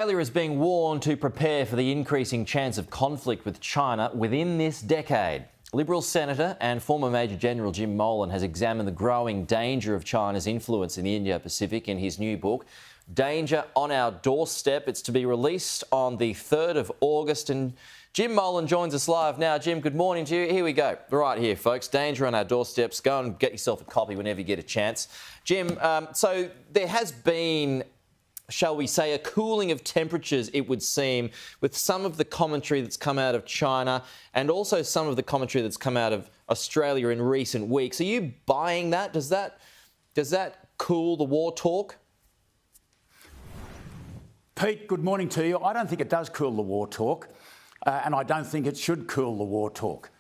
Australia is being warned to prepare for the increasing chance of conflict with China within this decade. Liberal Senator and former Major General Jim Molan has examined the growing danger of China's influence in the Indo-Pacific in his new book, Danger on Our Doorstep. It's to be released on the 3rd of August. And Jim Molan joins us live now. Jim, good morning to you. Here we go. Right here, folks. Danger on Our Doorsteps. Go and get yourself a copy whenever you get a chance. Jim, so there has been, shall we say, a cooling of temperatures, it would seem, with some of the commentary that's come out of China and also some of the commentary that's come out of Australia in recent weeks. Are you buying that? Does that cool the war talk? Pete, good morning to you. I don't think it does cool the war talk, and I don't think it should cool the war talk.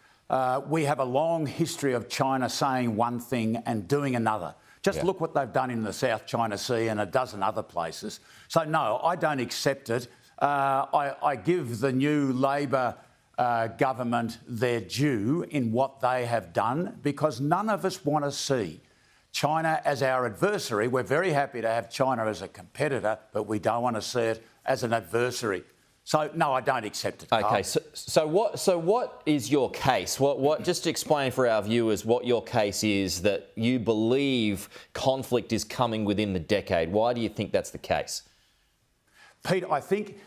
We have a long history of China saying one thing and doing another. Just look what they've done in the South China Sea and a dozen other places. So, no, I don't accept it. I give the new Labor government their due in what they have done, because none of us want to see China as our adversary. We're very happy to have China as a competitor, but we don't want to see it as an adversary. So, no, I don't accept it. OK, so what is your case? What? Just to explain for our viewers what your case is, that you believe conflict is coming within the decade. Why do you think that's the case? Pete, I think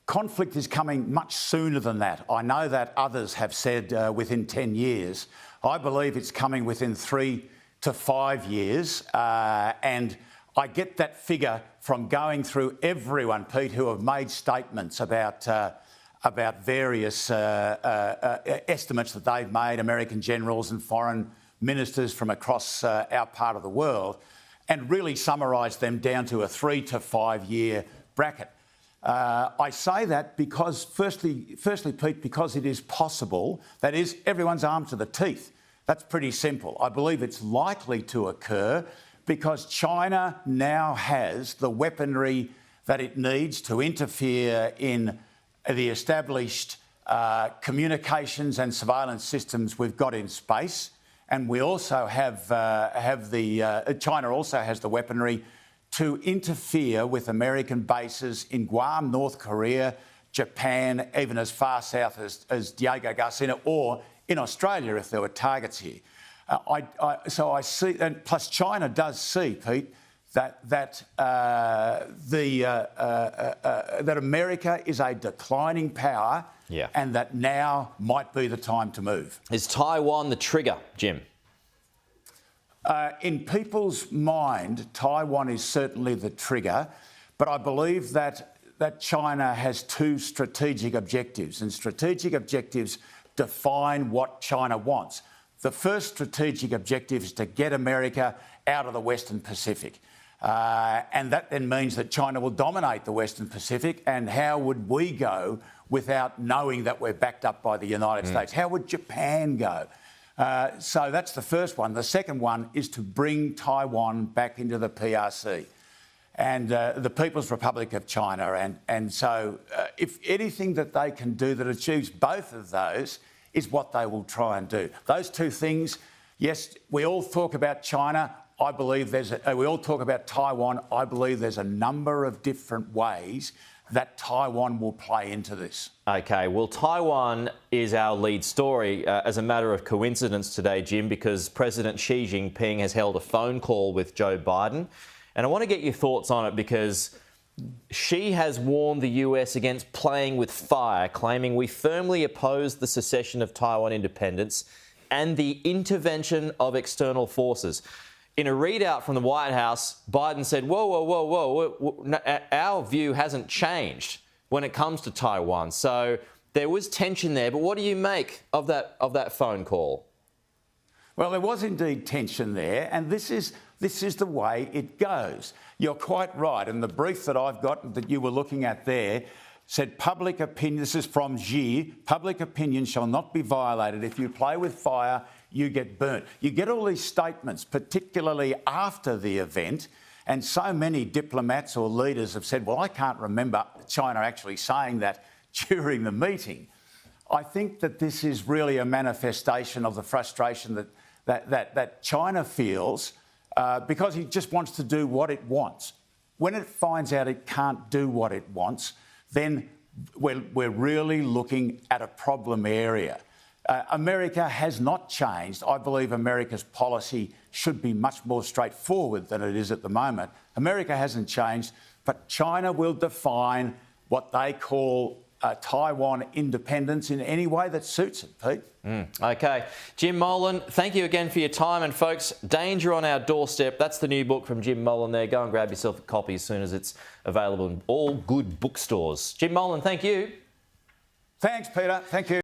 conflict is coming much sooner than that. I know that others have said within 10 years. I believe it's coming within 3 to 5 years, and I get that figure from going through everyone, Pete, who have made statements about various estimates that they've made, American generals and foreign ministers from across our part of the world, and really summarised them down to a 3 to 5 year bracket. I say that because, firstly, Pete, because it is possible. That is, everyone's armed to the teeth. That's pretty simple. I believe it's likely to occur because China now has the weaponry that it needs to interfere in the established communications and surveillance systems we've got in space. And we also China also has the weaponry to interfere with American bases in Guam, North Korea, Japan, even as far south as Diego Garcia, or in Australia if there were targets here. So I see, and plus China does see, Pete, that America is a declining power, and that now might be the time to move. Is Taiwan the trigger, Jim? In people's mind, Taiwan is certainly the trigger, but I believe that China has two strategic objectives, and strategic objectives define what China wants. The first strategic objective is to get America out of the Western Pacific. And that then means that China will dominate the Western Pacific. And how would we go without knowing that we're backed up by the United States? How would Japan go? So that's the first one. The second one is to bring Taiwan back into the PRC and the People's Republic of China. And so if anything that they can do that achieves both of those is what they will try and do. Those two things, yes, we all talk about China. I believe we all talk about Taiwan. I believe there's a number of different ways that Taiwan will play into this. OK, well, Taiwan is our lead story as a matter of coincidence today, Jim, because President Xi Jinping has held a phone call with Joe Biden. And I want to get your thoughts on it because Xi has warned the US against playing with fire, claiming we firmly oppose the secession of Taiwan independence and the intervention of external forces. In a readout from the White House, Biden said, whoa, our view hasn't changed when it comes to Taiwan. So there was tension there. But what do you make of that phone call? Well, there was indeed tension there, and this is the way it goes. You're quite right, and the brief that I've got that you were looking at there said public opinion, this is from Xi, public opinion shall not be violated. If you play with fire, you get burnt. You get all these statements, particularly after the event, and so many diplomats or leaders have said, well, I can't remember China actually saying that during the meeting. I think that this is really a manifestation of the frustration that China feels because he just wants to do what it wants. When it finds out it can't do what it wants, then we're really looking at a problem area. America has not changed. I believe America's policy should be much more straightforward than it is at the moment. America hasn't changed, but China will define what they call Taiwan independence in any way that suits it, Pete. OK. Jim Molan, thank you again for your time. And folks, Danger on Our Doorstep, that's the new book from Jim Molan there. Go and grab yourself a copy as soon as it's available in all good bookstores. Jim Molan, thank you. Thanks, Peter. Thank you.